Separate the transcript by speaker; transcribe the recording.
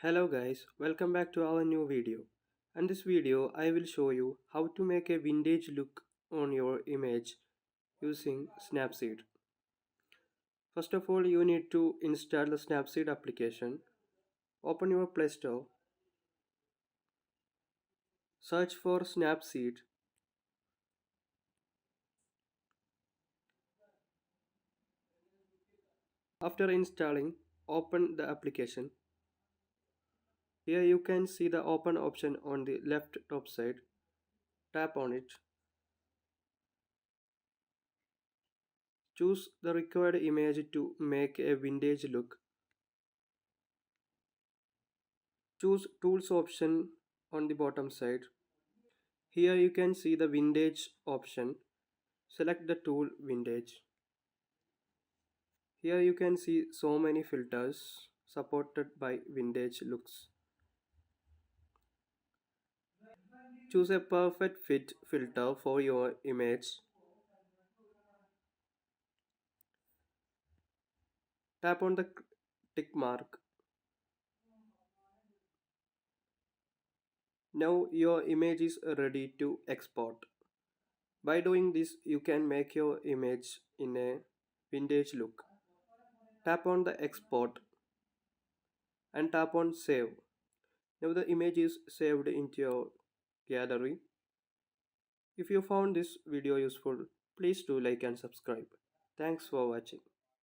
Speaker 1: Hello guys, welcome back to our new video. In this video I will show you how to make a vintage look on your image using Snapseed. First of all, you need to install the Snapseed application. Open your Play Store, search for Snapseed. After installing, open the application. Here you can see the open option on the left top side. Tap on it. Choose the required image to make a vintage look. Choose Tools option on the bottom side. Here you can see the vintage option. Select the tool vintage. Here you can see so many filters supported by vintage looks. Choose a perfect fit filter for your image. Tap on the tick mark. Now your image is ready to export. By doing this, you can make your image in a vintage look. Tap on the export and tap on save. Now the image is saved into your gallery. If you found this video useful, please do like and subscribe. Thanks for watching.